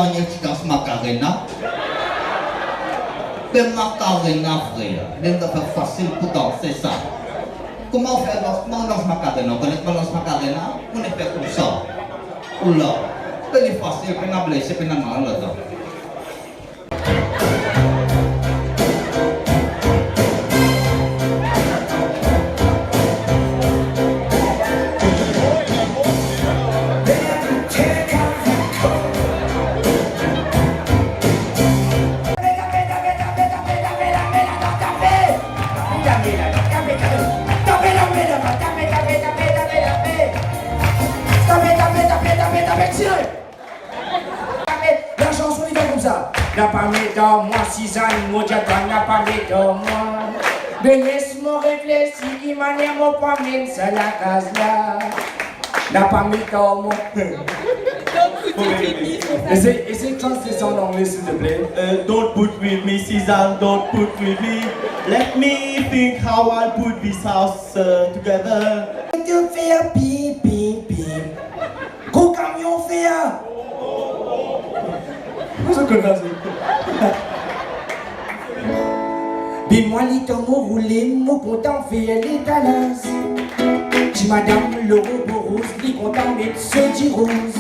manière qui danse Macarena. Le Macarena, frère, c'est facile pour danser ça. Comment on fait comment on danse Macarena? On connaît pas danse Macarena? On est fait comme ça. Oula, c'est facile, on a blessé, on a mal là-dedans. La chanson il va comme ça. N'a pas mis dans moi 6 ans, mon diable n'a pas mis dans moi. Mais laisse-moi réfléchir, qui manière mon pas même ça la case là. N'a pas mis dans moi. Essaye de chanter ça en anglais s'il te plaît. Don't put with me, Suzanne, don't put with me. Let me think how I'll put this house together. Tu fais un pim pim pim. Gros camion fait un. Vous connaissez. Bim-moi les tombeaux roulés, mon content fait l'étalage. Dis madame Laurent Boros, les content mettre ce rose.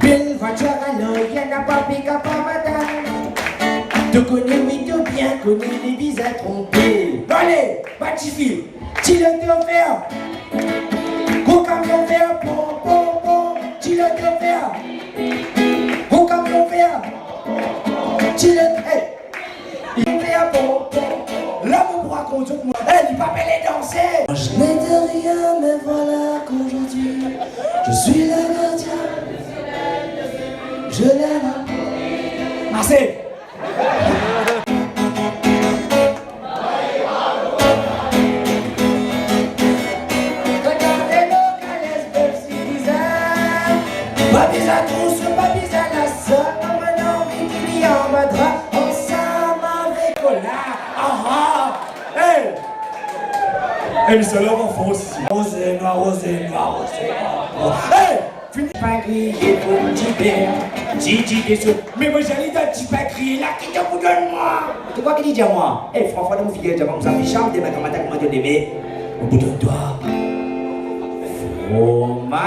Belle voiture à l'œil, y'en a pas piqué pas madame. Tu connais, oui, tu bien connais les visages trompés. Allez, Batifil, tu le te faire. Gros camion vert, pom pom pom, tu le te faire. Gros camion vert, tu le hey. Il fait pom pom, là mon bras contre moi, elle il va les danser. Je n'étais rien, mais voilà qu'aujourd'hui, je suis la gardien. Je l'aime. Assez. Regardez-le, calès, belle citizen. Pas bizarre à tous, pas bizarre à la seule. Maintenant, il y a un madra. Ensemble avec Cola. Hey! Elle se lève en fausse. Rosé, noir, rosé, noir, rosé, noir. Hey! Fini pas crier pour le petit père. J'ai des choses. Mais moi j'allais d'un petit pas crier là qui te vous donne moi. Tu vois qu'il dit à moi? Eh, François de mon filleul, j'ai comme ça, Michel, des mecs comme attaque, moi de l'aimer. Au bout de toi. Fromage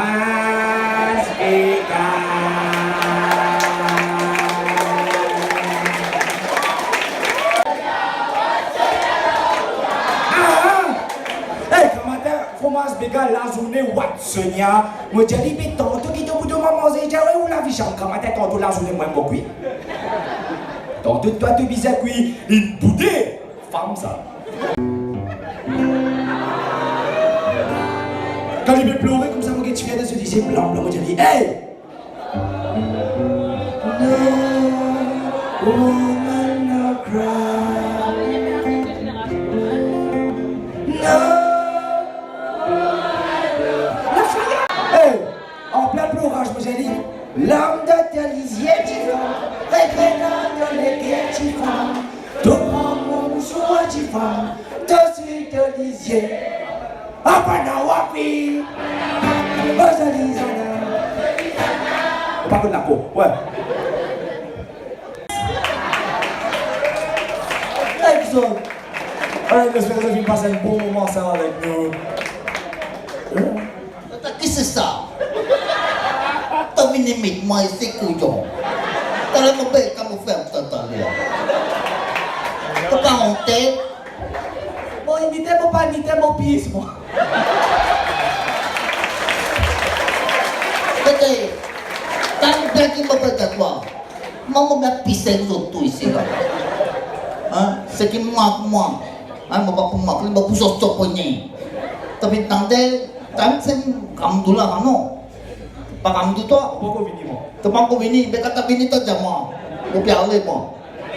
vegan. Fromage vegan la journée Watsonia. Moi j'ai dit mais tantôt qui te bout de maman j'ai dit où la vie chante comme tantôt la journée moi beaucoup. Tantôt toi tu bisous cuit une boudée femme ça. Quand il me pleurait comme ça moi tu viens de se dire blanc blanc moi j'ai dit hey. No woman no cry. No. En plein pleurage, moi j'ai dit l'âme de tes lisiers tu vas, regrettant de l'équerre tu vas, tu prends mon mouchoir tu vas, dessus de lisier. Apana wapi, Ozalizana. Pas que de la peau, ouais. Excellent. Allez, j'espère que vous avez passé un bon moment ça avec nous. Qu'est-ce que c'est ça? T'as mis les mythes, moi, c'est couillon. T'as l'air de faire comme vous faites, t'as pas honte? Bon, imitez-moi pas, imitez-moi pisse, moi. Écoutez, t'as bien qui me fait à toi. Maman m'a pissé nous autres ici, là. Hein? Ce qui me manque, moi. Hein, moi, pas pour moi, je vais vous sortir. T'as vu, t'as c'est comme tout là, non? Pas comme tout toi? Pourquoi venir, moi? T'as pas encore venu, mais quand t'as venu, t'as dit moi. Vous parlez, moi.